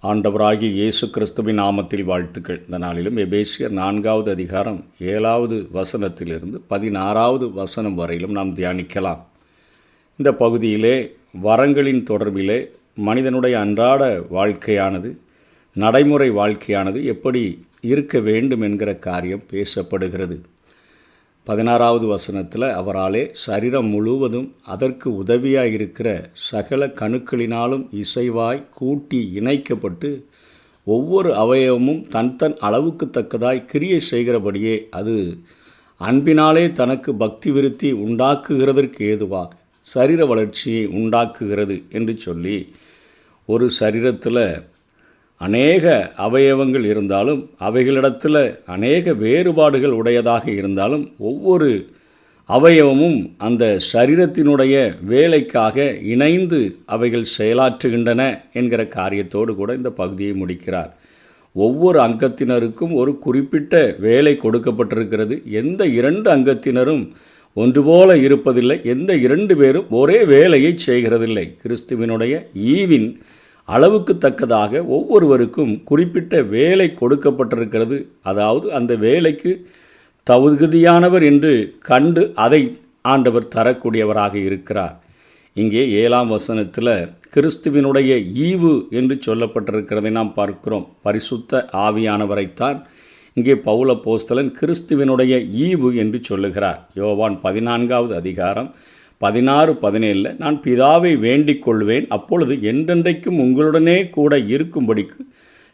ஆண்டவராகிய இயேசு கிறிஸ்துவின் நாமத்தில் வாழ்த்துக்கள். இந்த நாளிலும் எபேசியர் 4வது அதிகாரம் 7வது வசனத்திலிருந்து 16வது வசனம் வரையிலும் நாம் தியானிக்கலாம். இந்த பகுதியிலே வரங்களின் தொடர்பிலே மனிதனுடைய அன்றாட வாழ்க்கையானது, நடைமுறை வாழ்க்கையானது எப்படி இருக்க வேண்டும் என்கிற காரியம் பேசப்படுகிறது. 16வது வசனத்தில் அவராலே சரீரம் முழுவதும் அதற்கு உதவியாக இருக்கிற சகல கணுக்களினாலும் இசைவாய் கூட்டி இணைக்கப்பட்டு ஒவ்வொரு அவயவமும் தன் அளவுக்கு தக்கதாய் கிரியை செய்கிறபடியே அது அன்பினாலே தனக்கு பக்தி விருத்தி உண்டாக்குகிறதற்கு ஏதுவாக சரீர வளர்ச்சியை உண்டாக்குகிறது என்று சொல்லி, ஒரு சரீரத்தில் அநேக அவயவங்கள் இருந்தாலும் அவைகளிடத்தில் அநேக வேறுபாடுகள் உடையதாக இருந்தாலும் ஒவ்வொரு அவயவமும் அந்த சரீரத்தினுடைய வேலைக்காக இணைந்து அவைகள் செயலாற்றுகின்றன என்கிற காரியத்தோடு கூட இந்த பகுதியை முடிக்கிறார். ஒவ்வொரு அங்கத்தினருக்கும் ஒரு குறிப்பிட்ட வேலை கொடுக்கப்பட்டிருக்கிறது. எந்த இரண்டு அங்கத்தினரும் ஒன்று போல இருப்பதில்லை. எந்த இரண்டு பேரும் ஒரே வேலையை செய்கிறதில்லை. கிறிஸ்துவினுடைய ஈவின் அளவுக்கு தக்கதாக ஒவ்வொருவருக்கும் குறிப்பிட்ட வேலை கொடுக்கப்பட்டிருக்கிறது. அதாவது அந்த வேலைக்கு தகுதியானவர் என்று கண்டு அதை ஆண்டவர் தரக்கூடியவராக இருக்கிறார். இங்கே 7ஆம் வசனத்தில் கிறிஸ்துவினுடைய ஈவு என்று சொல்லப்பட்டிருக்கிறதை நாம் பார்க்கிறோம். பரிசுத்த ஆவியானவரைத்தான் இங்கே பவுல் அப்போஸ்தலன் கிறிஸ்துவினுடைய ஈவு என்று சொல்லுகிறார். யோவான் 14வது அதிகாரம் 16-17 நான் பிதாவை வேண்டிக் கொள்வேன், அப்பொழுது என்றென்றைக்கும் உங்களுடனே கூட இருக்கும்படிக்கு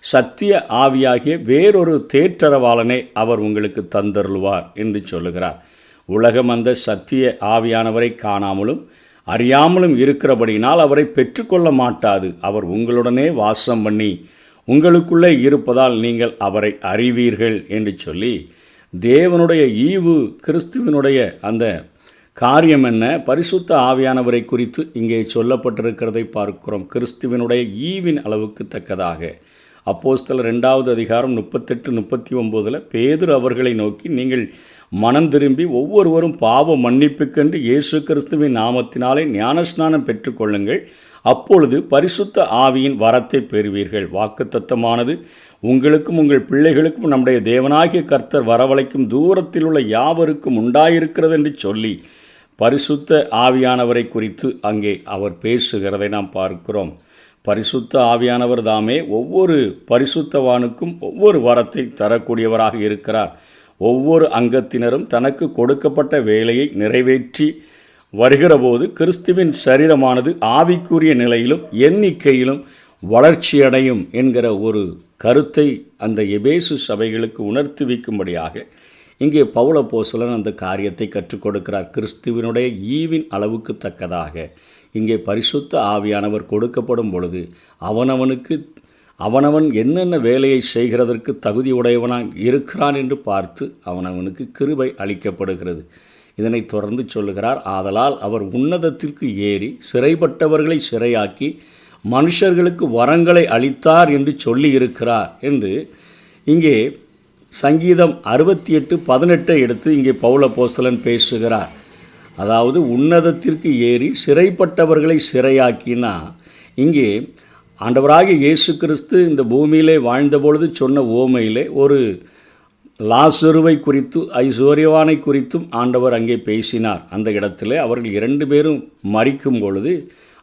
சத்திய ஆவியாகிய வேறொரு தேற்றரவாளனை அவர் உங்களுக்கு தந்தருள்வார் என்று சொல்லுகிறார். உலகம் அந்த சத்திய ஆவியானவரை காணாமலும் அறியாமலும் இருக்கிறபடினால் அவரை பெற்றுக்கொள்ள மாட்டாது. அவர் உங்களுடனே வாசம் பண்ணி உங்களுக்குள்ளே இருப்பதால் நீங்கள் அவரை அறிவீர்கள் என்று சொல்லி, தேவனுடைய ஈவு கிறிஸ்துவினுடைய அந்த காரியம் என்ன, பரிசுத்த ஆவியானவரை குறித்து இங்கே சொல்லப்பட்டிருக்கிறதை பார்க்கிறோம். கிறிஸ்துவினுடைய ஈவின் அளவுக்கு தக்கதாக அப்போஸ்தலர் 2வது அதிகாரம் 38-39 பேதுரு அவர்களை நோக்கி, நீங்கள் மனம் திரும்பி ஒவ்வொருவரும் பாவ மன்னிப்புக்கென்று இயேசு கிறிஸ்துவின் நாமத்தினாலே ஞானஸ்நானம் பெற்றுக்கொள்ளுங்கள், அப்பொழுது பரிசுத்த ஆவியின் வரத்தை பெறுவீர்கள். வாக்குத்தத்தமானது உங்களுக்கும் உங்கள் பிள்ளைகளுக்கும் நம்முடைய தேவனாகிய கர்த்தர் வரவழைக்கும் தூரத்தில் உள்ள யாவருக்கும் உண்டாயிருக்கிறது என்று சொல்லி பரிசுத்த ஆவியானவரை குறித்து அங்கே அவர் பேசுகிறதை நாம் பார்க்கிறோம். பரிசுத்த ஆவியானவர் தாமே ஒவ்வொரு பரிசுத்தவானுக்கும் ஒவ்வொரு வரத்தை தரக்கூடியவராக இருக்கிறார். ஒவ்வொரு அங்கத்தினரும் தனக்கு கொடுக்கப்பட்ட வேலையை நிறைவேற்றி வருகிறபோது கிறிஸ்துவின் சரீரமானது ஆவிக்குரிய நிலையிலும் எண்ணிக்கையிலும் வளர்ச்சியடையும் என்கிற ஒரு கருத்தை அந்த எபேசு சபைகளுக்கு உணர்த்தி வைக்கும்படியாக இங்கே பவுல் அப்போஸ்தலன் அந்த காரியத்தை கற்றுக் கொடுக்கிறார். கிறிஸ்துவினுடைய ஈவின் அளவுக்கு தக்கதாக இங்கே பரிசுத்த ஆவியானவர் கொடுக்கப்படும் பொழுது அவனவன் என்னென்ன வேலையை செய்கிறதற்கு தகுதி உடையவனாக இருக்கிறான் என்று பார்த்து அவனவனுக்கு கிருபை அளிக்கப்படுகிறது. இதனை தொடர்ந்து சொல்லுகிறார், ஆதலால் அவர் உன்னதத்திற்கு ஏறி சிறைப்பட்டவர்களை சிறையாக்கி மனுஷர்களுக்கு வரங்களை அளித்தார் என்று சொல்லி இருக்கிறார் என்று இங்கே சங்கீதம் 68:18 எடுத்து இங்கே பவுல் அப்போஸ்தலன் பேசுகிறார். அதாவது உன்னதத்திற்கு ஏறி சிறைப்பட்டவர்களை சிறையாக்கினா, இங்கே ஆண்டவராகிய இயேசு கிறிஸ்து இந்த பூமியிலே வாழ்ந்தபொழுது சொன்ன ஓமையிலே ஒரு லாசருவை குறித்து ஐஸ்வர்யவானை குறித்தும் ஆண்டவர் அங்கே பேசினார். அந்த இடத்துல அவர்கள் 2 பேரும் மரிக்கும் பொழுது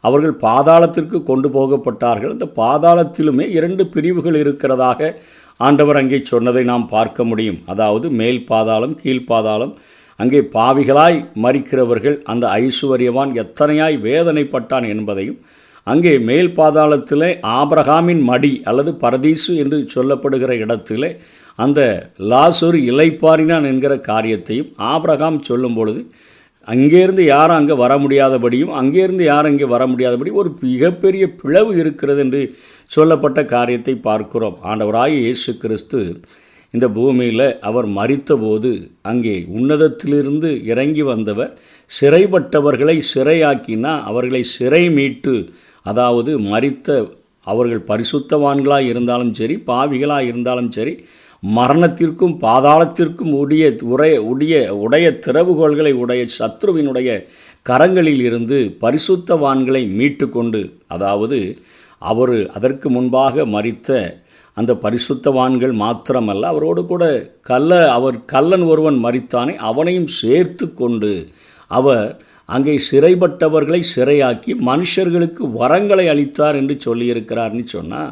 அவர்கள் பாதாளத்திற்கு கொண்டு போகப்பட்டார்கள். அந்த பாதாளத்திலுமே 2 பிரிவுகள் இருக்கிறதாக ஆண்டவர் அங்கே சொன்னதை நாம் பார்க்க முடியும். அதாவது மேல் பாதாளம், கீழ்ப்பாதாளம். அங்கே பாவிகளாய் மரிக்கிறவர்கள் அந்த ஐசுவரியவான் எத்தனையாய் வேதனைப்பட்டான் என்பதையும், அங்கே மேல் பாதாளத்திலே ஆபிரகாமின் மடி அல்லது பரதீசு என்று சொல்லப்படுகிற இடத்திலே அந்த லாசரு இளைப்பாறினான் என்கிற காரியத்தையும் ஆபிரகாம் சொல்லும் பொழுது அங்கேருந்து யாரும் அங்கே வர முடியாதபடியும் அங்கேருந்து யாரும் அங்கே வர முடியாதபடி ஒரு மிகப்பெரிய பிளவு இருக்கிறது என்று சொல்லப்பட்ட காரியத்தை பார்க்கிறோம். ஆண்டவராகிய இயேசு கிறிஸ்து இந்த பூமியில் அவர் மரித்தபோது அங்கே உன்னதத்திலிருந்து இறங்கி வந்தவர் சிறைப்பட்டவர்களை சிறையாக்கினா அவர்களை சிறை மீட்டு, அதாவது மரித்த அவர்கள் பரிசுத்தவான்களாக இருந்தாலும் சரி பாவிகளாக இருந்தாலும் சரி மரணத்திற்கும் பாதாளத்திற்கும் உடைய திறவுகோள்களை உடைய சத்ருவினுடைய கரங்களில் இருந்து பரிசுத்தவான்களை மீட்டு கொண்டு, அதாவது அதற்கு முன்பாக மரித்த அந்த பரிசுத்தவான்கள் மாத்திரமல்ல, அவரோடு கூட கள்ளன் ஒருவன் மரித்தானே, அவனையும் சேர்த்து கொண்டு அவர் அங்கே சிறைப்பட்டவர்களை சிறையாக்கி மனுஷர்களுக்கு வரங்களை அளித்தார் என்று சொல்லியிருக்கிறார்னு சொன்னால்,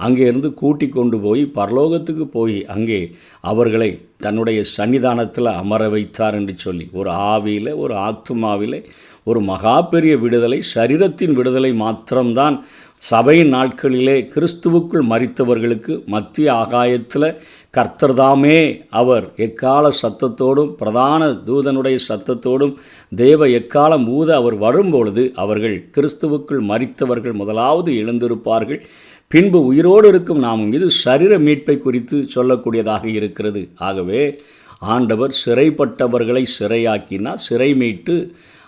அங்கே இருந்து கூட்டி கொண்டு போய் பரலோகத்துக்கு போய் அங்கே அவர்களை தன்னுடைய சன்னிதானத்தில் அமர வைத்தார் என்று சொல்லி, ஒரு ஆவியில், ஒரு ஆத்துமாவிலே ஒரு மகா பெரிய விடுதலை, சரீரத்தின் விடுதலை மாத்திரம்தான் சபையின் நாட்களிலே கிறிஸ்துவுக்குள் மரித்தவர்களுக்கு மத்திய ஆகாயத்தில் கர்த்தர்தாமே அவர் எக்கால சத்தத்தோடும் பிரதான தூதனுடைய சத்தத்தோடும் தேவ எக்காலம் ஊத அவர் வரும்பொழுது அவர்கள் கிறிஸ்துவுக்குள் மரித்தவர்கள் முதலாவது எழுந்திருப்பார்கள், பின்பு உயிரோடு இருக்கும் நாமும். இது சரீர மீட்பை குறித்து சொல்லக்கூடியதாக இருக்கிறது. ஆகவே ஆண்டவர் சிறைப்பட்டவர்களை சிறையாக்கினா, சிறை மீட்டு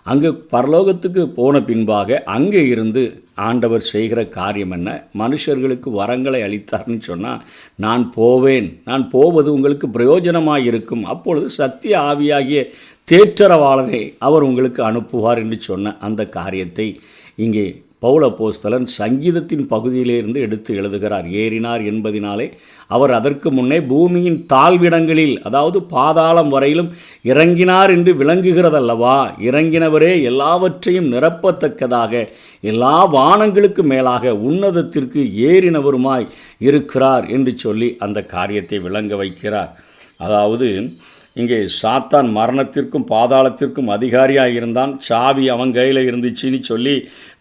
அங்கு பரலோகத்துக்கு போன பின்பாக அங்கே இருந்து ஆண்டவர் செய்கிற காரியம் என்ன? மனுஷர்களுக்கு வரங்களை அளித்தார்னு சொன்னால், நான் போவேன், நான் போவது உங்களுக்கு பிரயோஜனமாக இருக்கும், அப்பொழுது சத்திய ஆவியாகிய தேற்றரவாளனை அவர் உங்களுக்கு அனுப்புவார் என்று சொன்ன அந்த காரியத்தை இங்கே பவுல் அப்போஸ்தலன் சங்கீதத்தின் பகுதியிலிருந்து எடுத்து எழுதுகிறார். ஏறினார் என்பதினாலே அவர் அதற்கு முன்னே பூமியின் தாழ்விடங்களில், அதாவது பாதாளம் வரையிலும் இறங்கினார் என்று விளங்குகிறதல்லவா? இறங்கினவரே எல்லாவற்றையும் நிரப்பத்தக்கதாக எல்லா வானங்களுக்கு மேலாக உன்னதத்திற்கு ஏறினவருமாய் இருக்கிறார் என்று சொல்லி அந்த காரியத்தை விளங்க வைக்கிறார். அதாவது இங்கே சாத்தான் மரணத்திற்கும் பாதாளத்திற்கும் அதிகாரியாக இருந்தான், சாவி அவன் கையில் இருந்துச்சுன்னு சொல்லி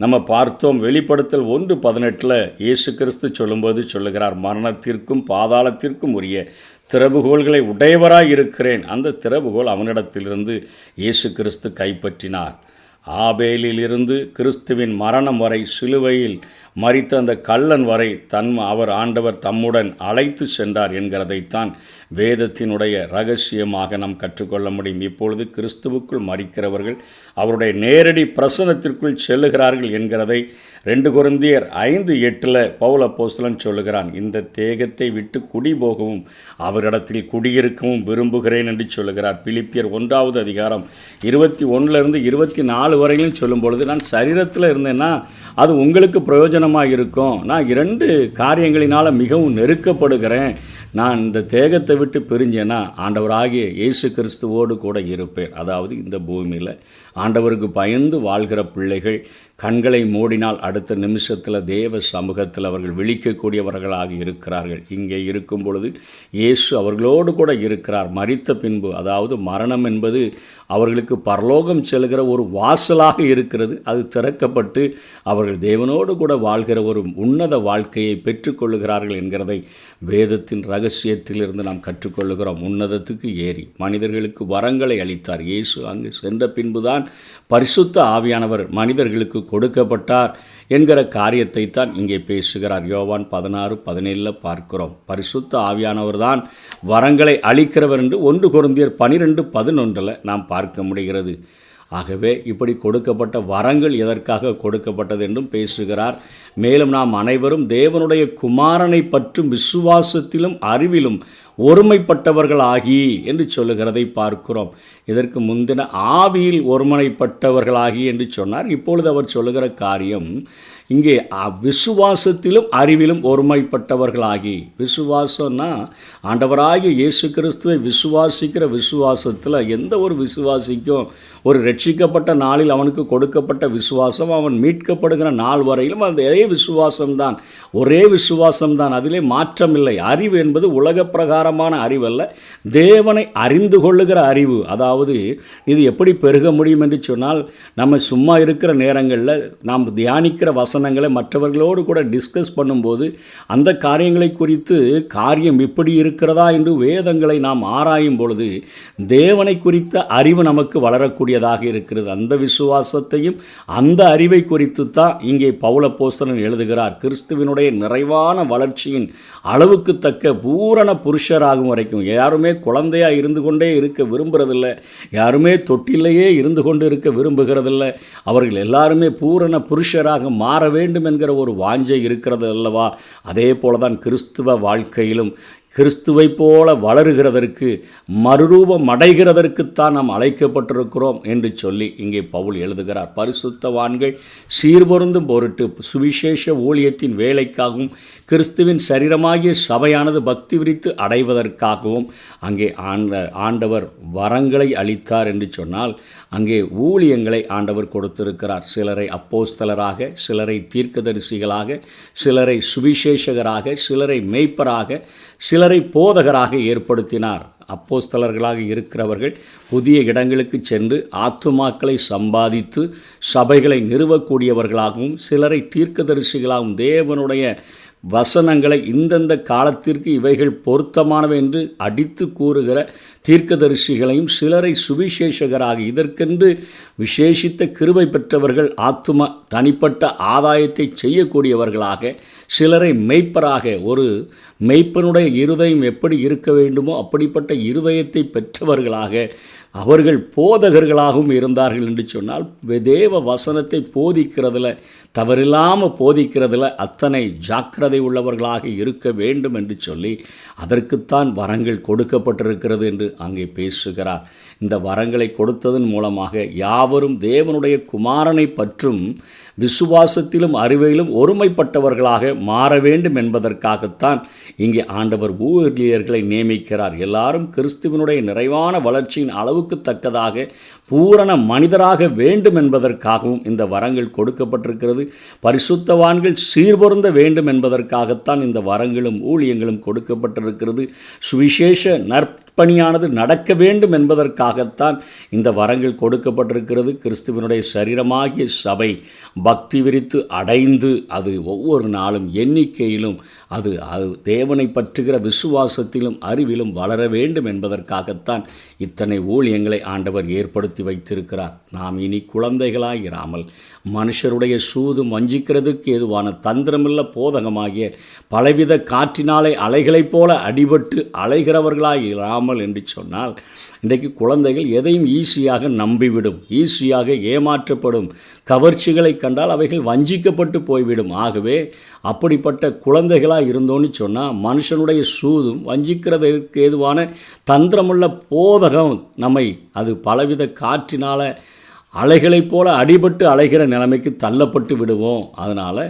நம்ம பார்த்தோம். வெளிப்படுத்தல் 1:18 இயேசு கிறிஸ்து சொல்லும்போது சொல்லுகிறார், மரணத்திற்கும் பாதாளத்திற்கும் உரிய திறவுகோள்களை உடையவராய் இருக்கிறேன். அந்த திறவுகோல் அவனிடத்திலிருந்து இயேசு கிறிஸ்து கைப்பற்றினார். ஆபேலிலிருந்து கிறிஸ்துவின் மரணம் வரை, சிலுவையில் மரித்த அந்த கள்ளன் வரை அவர் ஆண்டவர் தம்முடன் அழைத்து சென்றார் என்கிறதைத்தான் வேதத்தினுடைய ரகசியமாக நாம் கற்றுக்கொள்ள முடியும். இப்பொழுது கிறிஸ்துவுக்குள் மரிக்கிறவர்கள் அவருடைய நேரடி பிரசனத்திற்குள் செல்லுகிறார்கள் என்கிறதை 2 கொரிந்தியர் 5:8 பவுல் அப்போஸ்தலன் சொல்லுகிறான். இந்த தேகத்தை விட்டு குடி போகவும் அவரிடத்தில் குடியிருக்கவும் விரும்புகிறேன் என்று சொல்லுகிறார். பிலிப்பியர் 1:21-24 வரையிலும் சொல்லும் பொழுது, நான் சரீரத்தில் இருந்தேன்னா அது உங்களுக்கு பிரயோஜனமாக இருக்கும், நான் 2 காரியங்களினால் மிகவும் நெருக்கப்படுகிறேன், நான் இந்த தேகத்தை விட்டு பிரிஞ்சேன்னா ஆண்டவராகிய இயேசு கிறிஸ்துவோடு கூட இருப்பேன். அதாவது இந்த பூமியில் ஆண்டவருக்கு பயந்து வாழ்கிற பிள்ளைகள் கண்களை மூடினால் அடுத்த நிமிஷத்தில் தேவ சமூகத்தில் அவர்கள் விழிக்கக்கூடியவர்களாக இருக்கிறார்கள். இங்கே இருக்கும் பொழுது இயேசு அவர்களோடு கூட இருக்கிறார். மரித்த பின்பு, அதாவது மரணம் என்பது அவர்களுக்கு பரலோகம் செல்கிற ஒரு வாசலாக இருக்கிறது. அது திறக்கப்பட்டு அவர்கள் தேவனோடு கூட வாழ்கிற ஒரு உன்னத வாழ்க்கையை பெற்றுக்கொள்ளுகிறார்கள் என்கிறதை வேதத்தின் ரகசியத்திலிருந்து நாம் கற்றுக்கொள்ளுகிறோம். உன்னதத்துக்கு ஏறி மனிதர்களுக்கு வரங்களை அளித்தார். இயேசு அங்கு சென்ற பின்புதான் பரிசுத்த ஆவியானவர் மனிதர்களுக்கு கொடுக்கப்பட்டார் என்கிற காரியத்தை தான் இங்கே பேசுகிறார். யோவான் 16:17 பார்க்கிறோம். பரிசுத்த ஆவியானவர் தான் வரங்களை அளிக்கிறவர் என்று 1 கொரிந்தியர் 12:11 நாம் பார்க்க முடிகிறது. ஆகவே இப்படி கொடுக்கப்பட்ட வரங்கள் எதற்காக கொடுக்கப்பட்டது என்றும் பேசுகிறார். மேலும் நாம் அனைவரும் தேவனுடைய குமாரனை பற்றும் விசுவாசத்திலும் அறிவிலும் ஒருமைப்பட்டவர்களாகி என்று சொல்லுகிறதை பார்க்கிறோம். இதற்கு முந்தின ஆவியில் ஒருமைப்பட்டவர்களாகி என்று சொன்னார். இப்பொழுது அவர் சொல்லுகிற காரியம் இங்கே விசுவாசத்திலும் அறிவிலும் ஒருமைப்பட்டவர்களாகி. விசுவாசம்னா ஆண்டவராகிய இயேசு கிறிஸ்துவை விசுவாசிக்கிற விசுவாசத்தில் எந்த ஒரு விசுவாசிக்கும் ஒரு ரட்சிக்கப்பட்ட நாளில் அவனுக்கு கொடுக்கப்பட்ட விசுவாசம், அவன் மீட்கப்படுகிற நாள் வரையிலும் அதே விசுவாசம்தான், ஒரே விசுவாசம்தான், அதிலே மாற்றமில்லை. அறிவு என்பது உலக பிரகாரமான அறிவல்ல, தேவனை அறிந்து கொள்ளுகிற அறிவு. அதாவது இது எப்படி பெருக முடியும் என்று சொன்னால், நம்ம சும்மா இருக்கிற நேரங்களில் நாம் தியானிக்கிற வசனங்களை மற்றவர்களோடு கூட டிஸ்கஸ் பண்ணும்போது அந்த காரியங்களை குறித்து காரியம் இப்படி இருக்கிறதா என்று வேதங்களை நாம் ஆராயும் பொழுது தேவனை குறித்த அறிவு நமக்கு வளரக்கூடியதாக இருக்கிறது. அந்த விசுவாசத்தையும் அந்த அறிவை குறித்து தான் இங்கே பவுல் அப்போஸ்தலன் எழுதுகிறார். கிறிஸ்துவினுடைய நிறைவான வளர்ச்சியின் அளவுக்கு தக்க பூரண புருஷராகும் வரைக்கும் யாருமே குழந்தையாக இருந்து கொண்டே இருக்க விரும்புகிறதில்லை, யாருமே தொட்டிலேயே இருந்து கொண்டு இருக்க விரும்புகிறதில்லை. அவர்கள் எல்லாருமே பூரண புருஷராக மாற வேண்டும் என்கிற ஒரு வாஞ்சை இருக்கிறது அல்லவா? அதே போல தான் கிறிஸ்துவ வாழ்க்கையிலும் கிறிஸ்துவை போல வளருகிறதற்கு, மறுரூபம் அடைகிறதற்குத்தான் நாம் அழைக்கப்பட்டிருக்கிறோம் என்று சொல்லி இங்கே பவுல் எழுதுகிறார். பரிசுத்தவான்கள் சீர்பொருந்தும் பொருட்டு சுவிசேஷ ஊழியத்தின் வேலைக்காகவும் கிறிஸ்துவின் சரீரமாகிய சபையானது பக்தி விரித்து அடைவதற்காகவும் அங்கே ஆண்டவர் வரங்களை அளித்தார் என்று சொன்னால், அங்கே ஊழியங்களை ஆண்டவர் கொடுத்திருக்கிறார். சிலரை அப்போஸ்தலராக, சிலரை தீர்க்கதரிசிகளாக, சிலரை சுவிசேஷகராக, சிலரை மேய்ப்பராக, சிலரை போதகராக ஏற்படுத்தினார். அப்போஸ்தலர்களாக இருக்கிறவர்கள் புதிய இடங்களுக்கு சென்று ஆத்துமாக்களை சம்பாதித்து சபைகளை நிறுவக்கூடியவர்களாகவும், சிலரை தீர்க்கதரிசிகளாகவும் தேவனுடைய வசனங்களை இந்தந்த காலத்திற்கு இவைகள் பொருத்தமானவை என்று அடித்து கூறுகிற தீர்க்கதரிசிகளையும், சிலரை சுவிசேஷகராக, இதற்கென்று விசேஷித்த கிருபை பெற்றவர்கள் ஆத்தும தனிப்பட்ட ஆதாயத்தை செய்யக்கூடியவர்களாக, சிலரை மெய்ப்பராக, ஒரு மெய்ப்பனுடைய இருதயம் எப்படி இருக்க வேண்டுமோ அப்படிப்பட்ட இருதயத்தை பெற்றவர்களாக, அவர்கள் போதகர்களாகவும் இருந்தார்கள் என்று சொன்னால், தேவ வசனத்தை போதிக்கிறதுல, தவறில்லாமல் போதிக்கிறதுல அத்தனை ஜாக்கிரதை உள்ளவர்களாக இருக்க வேண்டும் என்று சொல்லி அதற்குத்தான் வரங்கள் கொடுக்கப்பட்டிருக்கிறது என்று அங்கே பேசுகிறார். இந்த வரங்களை கொடுத்ததன் மூலமாக யாவரும் தேவனுடைய குமாரனை பற்றும் விசுவாசத்திலும் அறிவையிலும் ஒருமைப்பட்டவர்களாக மாற வேண்டும் என்பதற்காகத்தான் இங்கே ஆண்டவர் ஊழியர்களை நியமிக்கிறார். எல்லாரும் கிறிஸ்துவனுடைய நிறைவான வளர்ச்சியின் அளவுக்கு தக்கதாக பூரண மனிதராக வேண்டும் என்பதற்காகவும் இந்த வரங்கள் கொடுக்கப்பட்டிருக்கிறது. பரிசுத்தவான்கள் சீர்பொருந்த வேண்டும் என்பதற்காகத்தான் இந்த வரங்களும் ஊழியங்களும் கொடுக்கப்பட்டிருக்கிறது. சுவிசேஷ நற்பணியானது நடக்க வேண்டும் என்பதற்காகத்தான் இந்த வரங்கள் கொடுக்கப்பட்டிருக்கிறது. கிறிஸ்துவனுடைய சரீரமாகிய சபை பக்தி விரித்து அடைந்து அது ஒவ்வொரு நாளும் எண்ணிக்கையிலும் அது தேவனை பற்றுகிற விசுவாசத்திலும் அறிவிலும் வளர வேண்டும் என்பதற்காகத்தான் இத்தனை ஊழியங்களை ஆண்டவர் ஏற்படுத்தி வைத்திருக்கிறார். நாம் இனி குழந்தைகளாயிராமல் மனுஷருடைய சூதும் வஞ்சிக்கிறதுக்கு ஏதுவான தந்திரமில்ல போதகமாகிய பலவித காற்றினாலே அலைகளைப் போல அடிபட்டு அலைகிறவர்களாயிராமல் என்று சொன்னால், இன்றைக்கு குழந்தைகள் எதையும் ஈஸியாக நம்பிவிடும், ஈஸியாக ஏமாற்றப்படும், கவர்ச்சிகளை கண்டால் அவைகள் வஞ்சிக்கப்பட்டு போய்விடும். ஆகவே அப்படிப்பட்ட குழந்தைகளாக இருந்தோன்னு சொன்னால், மனுஷனுடைய சூதும் வஞ்சிக்கிறதுக்கு ஏதுவான தந்திரமுள்ள போதகம் நம்மை அது பலவித காற்றினால் அலைகளைப் போல அடிபட்டு அலைகிற நிலைமைக்கு தள்ளப்பட்டு விடுவோம். அதனால்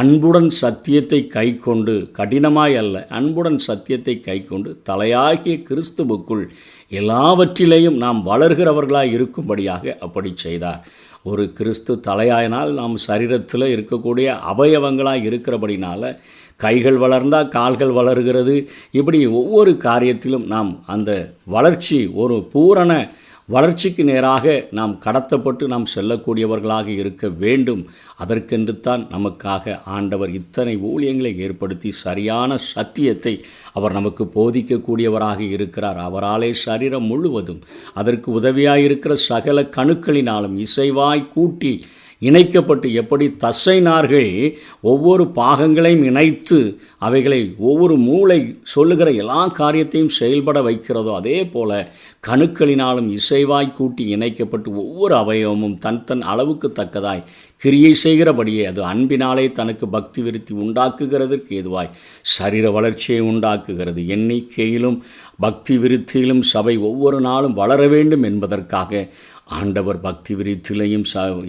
அன்புடன் சத்தியத்தை கைக்கொண்டு, கடினமாய் அல்ல, அன்புடன் சத்தியத்தை கைக்கொண்டு தலையாகிய கிறிஸ்துவுக்குள் எல்லாவற்றிலேயும் நாம் வளர்கிறவர்களாக இருக்கும்படியாக அப்படி செய்தார். ஒரு கிறிஸ்து தலையாயினால் நாம் சரீரத்தில் இருக்கக்கூடிய அவயவங்களாக இருக்கிறபடினால கைகள் வளர்ந்தால் கால்கள் வளர்கிறது. இப்படி ஒவ்வொரு காரியத்திலும் நாம் அந்த வளர்ச்சி ஒரு பூரண வளர்ச்சிக்கு நேராக நாம் கடத்தப்பட்டு நாம் செல்லக்கூடியவர்களாக இருக்க வேண்டும். அதற்கென்று தான் நமக்காக ஆண்டவர் இத்தனை ஊழியங்களை ஏற்படுத்தி சரியான சத்தியத்தை அவர் நமக்கு போதிக்கக்கூடியவராக இருக்கிறார். அவராலே சரீரம் முழுவதும் அதற்கு உதவியாயிருக்கிற சகல கணுக்களினாலும் இசைவாய் கூட்டி இணைக்கப்பட்டு, எப்படி தசை நார்கள் ஒவ்வொரு பாகங்களையும் இணைத்து அவைகளை ஒவ்வொரு மூளை சொல்லுகிற எல்லா காரியத்தையும் செயல்பட வைக்கிறதோ, அதே போல கணுக்களினாலும் இசைவாய் கூட்டி இணைக்கப்பட்டு ஒவ்வொரு அவயவமும் தன் அளவுக்கு தக்கதாய் கிரியை செய்கிறபடியே அது அன்பினாலே தனக்கு பக்தி விருத்தி உண்டாக்குகிறதற்கு ஏதுவாய் சரீர வளர்ச்சியை உண்டாக்குகிறது. எண்ணிக்கையிலும் பக்தி விருத்தியிலும் சபை ஒவ்வொரு நாளும் வளர வேண்டும் என்பதற்காக ஆண்டவர் பக்தி விருத்தியிலையும்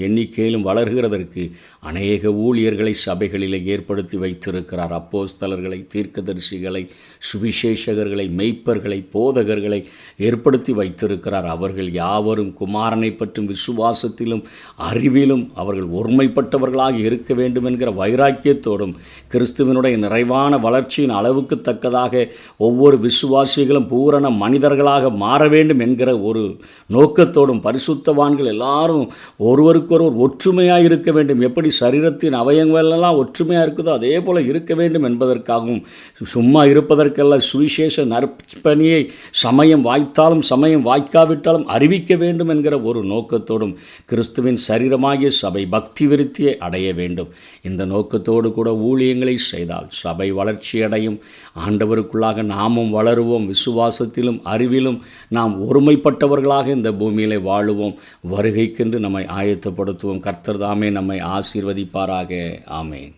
எண்ணிக்கையிலும் வளர்கிறதற்கு அநேக ஊழியர்களை சபைகளிலே ஏற்படுத்தி வைத்திருக்கிறார். அப்போஸ்தலர்களை, தீர்க்கதரிசிகளை, சுவிசேஷகர்களை, மெய்ப்பர்களை, போதகர்களை ஏற்படுத்தி வைத்திருக்கிறார். அவர்கள் யாவரும் குமாரனை பற்றும் விசுவாசத்திலும் அறிவிலும் அவர்கள் ஒருமைப்பட்டவர்களாக இருக்க வேண்டும் என்கிற வைராக்கியத்தோடும் கிறிஸ்துவனுடைய நிறைவான வளர்ச்சியின் அளவுக்கு தக்கதாக ஒவ்வொரு விசுவாசிகளும் பூரண மனிதர்களாக மாற வேண்டும் என்கிற ஒரு நோக்கத்தோடும் பரிசுத்தவான்கள் எல்லாரும் ஒருவருக்கொருவர் ஒற்றுமையாக இருக்க வேண்டும். எப்படி சரீரத்தின் அவயவங்களெல்லாம் ஒற்றுமையாக இருக்குதோ அதே போல் இருக்க வேண்டும் என்பதற்காகவும், சும்மா இருப்பதற்கல்ல, சுவிசேஷ நற்பணியை சமயம் வாய்த்தாலும் சமயம் வாய்க்காவிட்டாலும் அறிவிக்க வேண்டும் என்கிற ஒரு நோக்கத்தோடும் கிறிஸ்துவின் சரீரமாகிய சபை பக்தி விருத்தியை அடைய வேண்டும். இந்த நோக்கத்தோடு கூட ஊழியங்களை செய்தால் சபை வளர்ச்சியடையும். ஆண்டவருக்குள்ளாக நாமும் வளருவோம். விசுவாசத்திலும் அறிவிலும் நாம் ஒருமைப்பட்டவர்களாக இந்த பூமியிலே வாழுவோம். வருகைக்கென்று நம்மை ஆயத்தப்படுத்துவோம். கர்த்தர் தாமே நம்மை ஆசீர்வதிப்பாராக. ஆமேன்.